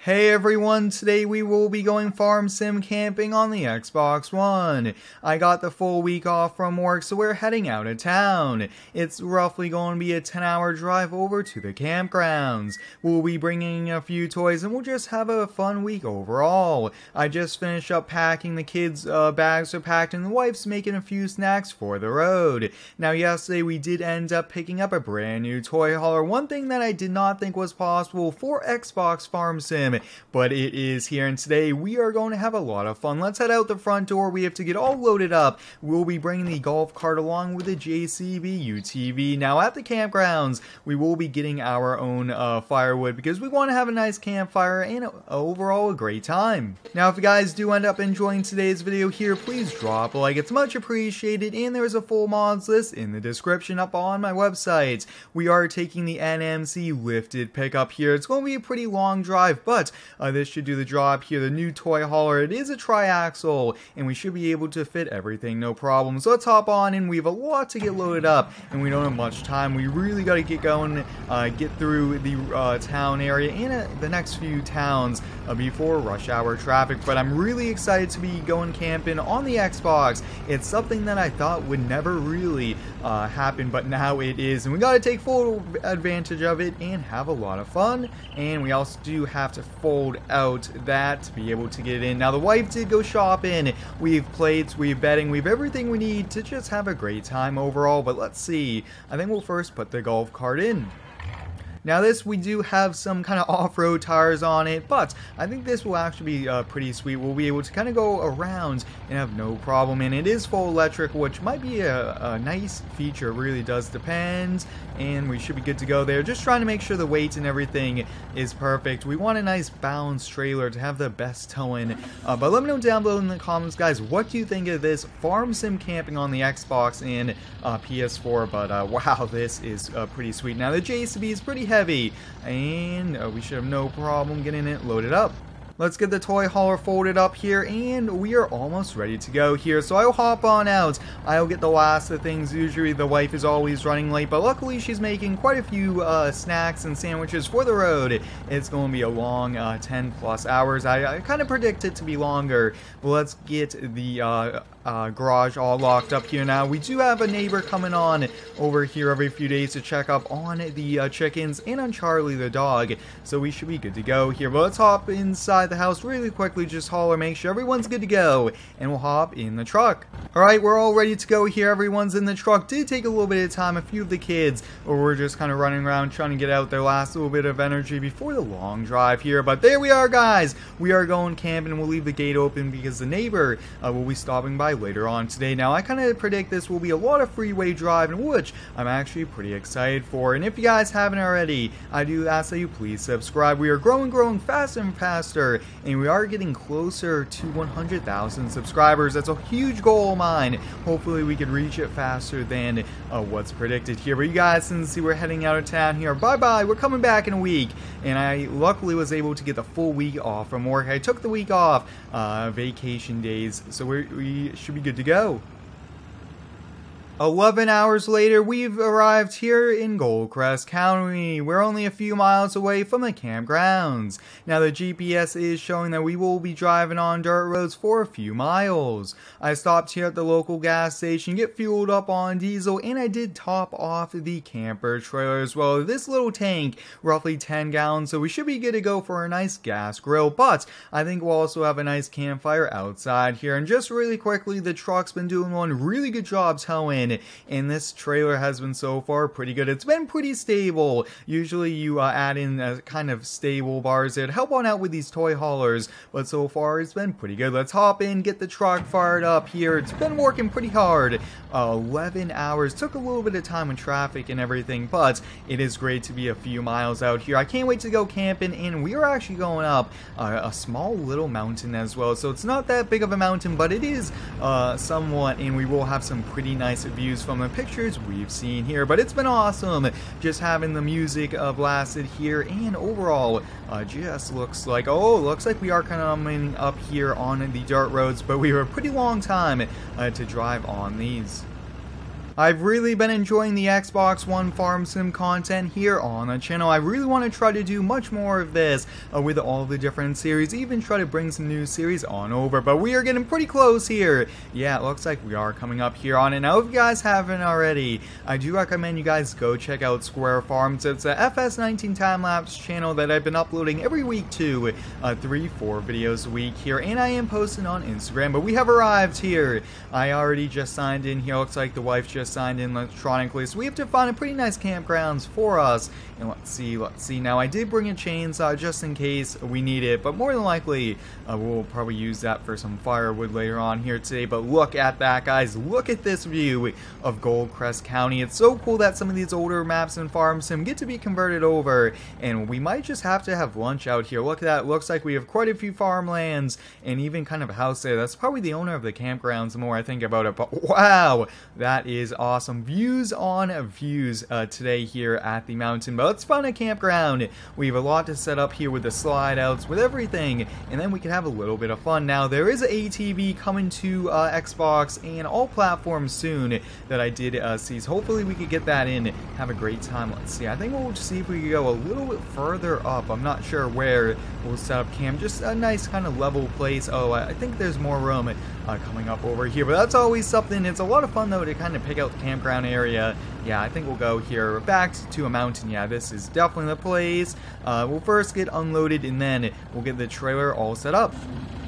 Hey everyone, today we will be going farm sim camping on the Xbox One. I got the full week off from work, so we're heading out of town. It's roughly going to be a 10-hour drive over to the campgrounds. We'll be bringing a few toys and we'll just have a fun week overall. I just finished up packing, the kids' bags are packed, and the wife's making a few snacks for the road. Now yesterday we did end up picking up a brand new toy hauler, one thing that I did not think was possible for Xbox Farm Sim. But it is here, and today we are going to have a lot of fun. Let's head out the front door. We have to get all loaded up. We'll be bringing the golf cart along with the JCB UTV. Now at the campgrounds, we will be getting our own firewood because we want to have a nice campfire and overall a great time. Now if you guys do end up enjoying today's video here, please drop a like. It's much appreciated, and there's a full mods list in the description up on my website. We are taking the NMC lifted pickup here. It's going to be a pretty long drive, but this should do the job here. The new toy hauler, it is a tri-axle, and we should be able to fit everything, no problem. So let's hop on in. We have a lot to get loaded up, and we don't have much time. We really got to get going, get through the town area and the next few towns before rush hour traffic. But I'm really excited to be going camping on the Xbox. It's something that I thought would never really happen, but now it is, and we got to take full advantage of it and have a lot of fun. And we also do have to fold out that to be able to get in. Now the wife did go shopping. We have plates, we have bedding, we have everything we need to just have a great time overall. But let's see, I think we'll first put the golf cart in. Now this, we do have some kind of off-road tires on it, but I think this will actually be pretty sweet. We'll be able to kind of go around and have no problem, and it is full electric, which might be a nice feature. It really does depend, and we should be good to go there. Just trying to make sure the weight and everything is perfect. We want a nice balanced trailer to have the best towing, but let me know down below in the comments, guys, what do you think of this farm sim camping on the Xbox and PS4, but wow, this is pretty sweet. Now the JCB is pretty heavy, and we should have no problem getting it loaded up. Let's get the toy hauler folded up here, and we are almost ready to go here. So I'll hop on out. I'll get the last of things. Usually the wife is always running late, but luckily she's making quite a few snacks and sandwiches for the road. It's going to be a long 10 plus hours. I kind of predict it to be longer, but let's get the garage all locked up here. Now we do have a neighbor coming on over here every few days to check up on the chickens and on Charlie the dog, so we should be good to go here. But let's hop inside the house really quickly, just holler, make sure everyone's good to go, and we'll hop in the truck. Alright, we're all ready to go here. Everyone's in the truck. Did take a little bit of time. A few of the kids were just kind of running around trying to get out their last little bit of energy before the long drive here, but there we are, guys. We are going camping, and we'll leave the gate open because the neighbor will be stopping by later on today. Now I kind of predict this will be a lot of freeway driving, which I'm actually pretty excited for. And if you guys haven't already, I do ask that you please subscribe. We are growing faster and faster, and we are getting closer to 100,000 subscribers. That's a huge goal of mine. Hopefully we could reach it faster than what's predicted here. But you guys, since we're heading out of town here, bye bye. We're coming back in a week, and I luckily was able to get the full week off from work. I took the week off, vacation days, so we should be good to go. 11 hours later, we've arrived here in Goldcrest County. We're only a few miles away from the campgrounds. Now the GPS is showing that we will be driving on dirt roads for a few miles. I stopped here at the local gas station, get fueled up on diesel, and I did top off the camper trailer as well. This little tank, roughly 10 gallons, so we should be good to go for a nice gas grill, but I think we'll also have a nice campfire outside here. And just really quickly, the truck's been doing one really good job towing, and this trailer has been so far pretty good. It's been pretty stable. Usually you add in kind of stable bars there to help on out with these toy haulers, but so far it's been pretty good. Let's hop in, get the truck fired up here. It's been working pretty hard. 11 hours. Took a little bit of time in traffic and everything, but it is great to be a few miles out here. I can't wait to go camping, and we are actually going up a small little mountain as well. So it's not that big of a mountain, but it is somewhat, and we will have some pretty nice views from the pictures we've seen here. But it's been awesome just having the music blasted here, and overall just looks like, looks like we are coming up here on the dirt roads, but we were a pretty long time to drive on these. I've really been enjoying the Xbox One farm sim content here on the channel. I really want to try to do much more of this with all the different series, even try to bring some new series on over, but we are getting pretty close here. Yeah, it looks like we are coming up here on it. Now, if you guys haven't already, I do recommend you guys go check out Square Farms. It's a FS19 time-lapse channel that I've been uploading every week to 3-4 videos a week here, and I am posting on Instagram, but we have arrived here. I already just signed in here. Looks like the wife just signed in electronically, so we have to find a pretty nice campgrounds for us. And let's see. Now, I did bring a chainsaw just in case we need it, but more than likely we'll probably use that for some firewood later on here today. But look at that, guys. Look at this view of Goldcrest County. It's so cool that some of these older maps and farm sim get to be converted over, and we might just have to have lunch out here. Look at that. Looks like we have quite a few farmlands and even kind of a house there. That's probably the owner of the campgrounds the more I think about it, but wow, that is awesome. Views on views today here at the mountain. But let's find a campground. We have a lot to set up here with the slide outs, with everything, and then we can have a little bit of fun. Now, there is an ATV coming to Xbox and all platforms soon that I did see, so hopefully we could get that in, have a great time. Let's see, I think we'll just see if we can go a little bit further up. I'm not sure where we'll set up camp, just a nice kind of level place. Oh, I think there's more room coming up over here, but that's always something. It's a lot of fun though to kind of pick out the campground area. Yeah, I think we'll go here back to a mountain. Yeah, this is definitely the place. We'll first get unloaded and then we'll get the trailer all set up.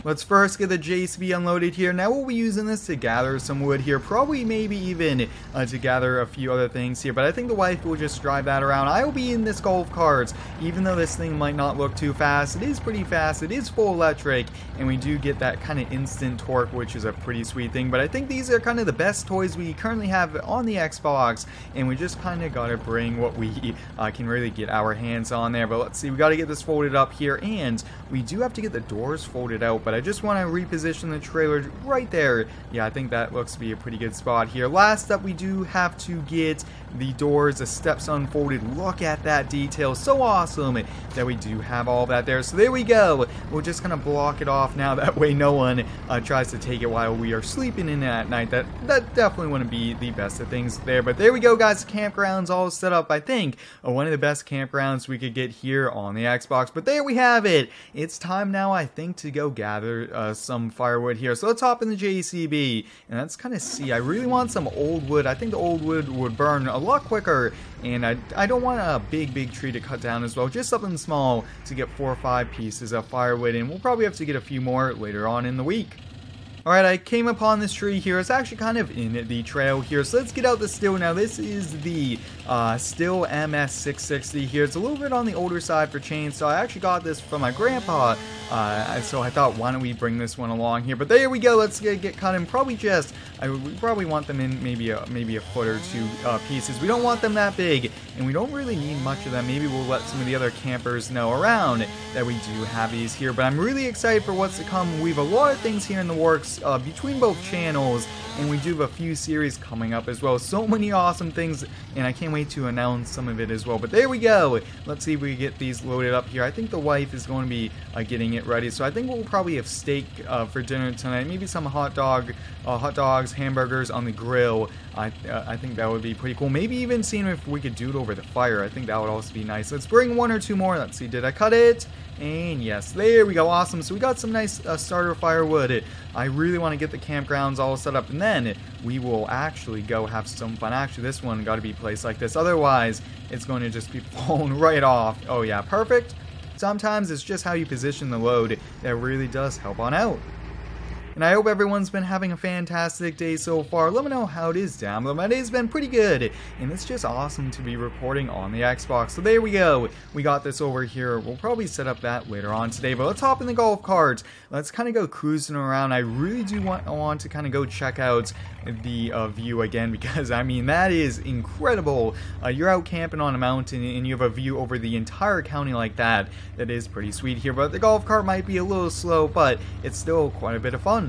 Let's first get the JCB unloaded here. Now we'll be using this to gather some wood here, probably maybe even to gather a few other things here, but I think the wife will just drive that around. I will be in this golf cart, even though this thing might not look too fast. It is pretty fast, it is full electric, and we do get that kind of instant torque, which is a pretty sweet thing. But I think these are kind of the best toys we currently have on the Xbox, and we just kind of gotta bring what we can really get our hands on there. But let's see, we gotta get this folded up here, and we do have to get the doors folded out, but I just want to reposition the trailer right there. Yeah, I think that looks to be a pretty good spot here. Last up, we do have to get the doors, the steps unfolded. Look at that detail. So awesome that we do have all that there. So there we go. We're just going to block it off now. That way no one tries to take it while we are sleeping in at night. That definitely wouldn't be the best of things there. But there we go, guys. Campgrounds all set up. I think one of the best campgrounds we could get here on the Xbox. But there we have it. It's time now, I think, to go gather some firewood here. So let's hop in the JCB and let's kind of see. I really want some old wood. I think the old wood would burn a lot quicker, and I don't want a big tree to cut down as well. Just something small to get 4 or 5 pieces of firewood, and we'll probably have to get a few more later on in the week. Alright, I came upon this tree here. It's actually kind of in the trail here, so let's get out the still. Now, this is the Still MS660 here. It's a little bit on the older side for chainsaw. I actually got this from my grandpa, so I thought, why don't we bring this one along here? But there we go. Let's get cut in. Probably just, we probably want them in maybe a foot or 2 pieces. We don't want them that big, and we don't really need much of them. Maybe we'll let some of the other campers know around that we do have these here. But I'm really excited for what's to come. We have a lot of things here in the works between both channels, and we do have a few series coming up as well. So many awesome things, and I can't wait to announce some of it as well. But there we go. Let's see if we get these loaded up here. I think the wife is going to be getting it ready, so I think we'll probably have steak for dinner tonight. Maybe some hot dogs, hamburgers on the grill. I think that would be pretty cool. Maybe even seeing if we could do it over the fire. I think that would also be nice. Let's bring 1 or 2 more. Let's see, did I cut it? And yes, there we go. Awesome. So we got some nice starter firewood. I really want to get the campgrounds all set up, and then we will actually go have some fun. Actually, this one got to be placed like this. Otherwise, it's going to just be blown right off. Oh yeah, perfect. Sometimes it's just how you position the load that really does help on out. And I hope everyone's been having a fantastic day so far. Let me know how it is down below. My day's been pretty good, and it's just awesome to be recording on the Xbox. So there we go. We got this over here. We'll probably set up that later on today, but let's hop in the golf cart. Let's kind of go cruising around. I really do want to kind of go check out the view again, because I mean, that is incredible. You're out camping on a mountain and you have a view over the entire county like that. That is pretty sweet here, but the golf cart might be a little slow, but it's still quite a bit of fun.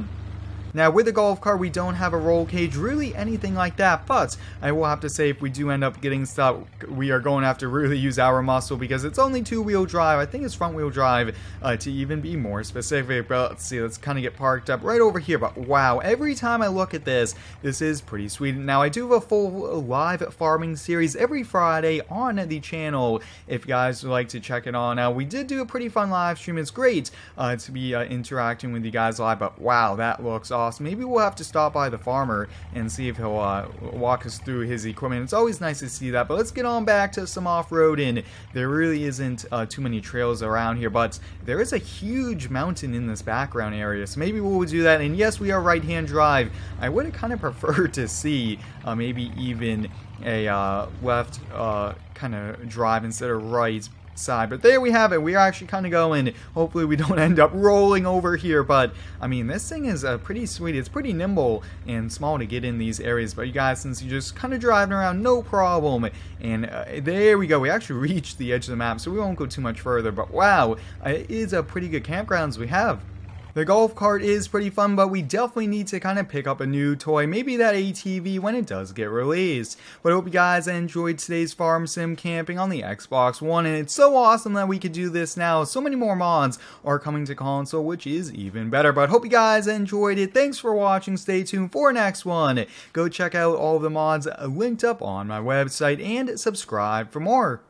Now with the golf cart we don't have a roll cage, really anything like that, but I will have to say if we do end up getting stuck, we are going to have to really use our muscle because it's only 2-wheel drive. I think it's front-wheel drive to even be more specific, but let's see, let's kind of get parked up right over here. But wow, every time I look at this is pretty sweet. Now I do have a full live farming series every Friday on the channel if you guys would like to check it on out. We did do a pretty fun live stream. It's great to be interacting with you guys live, but wow, that looks awesome. Maybe we'll have to stop by the farmer and see if he'll walk us through his equipment. It's always nice to see that, but let's get on back to some off-roading. There really isn't too many trails around here, but there is a huge mountain in this background area, so maybe we'll do that. And yes, we are right-hand drive. I would have kind of preferred to see maybe even a left kind of drive instead of right side, but there we have it. We are actually kind of going. Hopefully we don't end up rolling over here, but I mean this thing is pretty sweet. It's pretty nimble and small to get in these areas, but you guys, since you're just kind of driving around, no problem. And there we go. We actually reached the edge of the map, so we won't go too much further, but wow, it is a pretty good campgrounds we have. The golf cart is pretty fun, but we definitely need to kind of pick up a new toy, maybe that ATV when it does get released. But I hope you guys enjoyed today's farm sim camping on the Xbox One, and it's so awesome that we could do this now. So many more mods are coming to console, which is even better. But hope you guys enjoyed it. Thanks for watching. Stay tuned for next one. Go check out all of the mods linked up on my website and subscribe for more.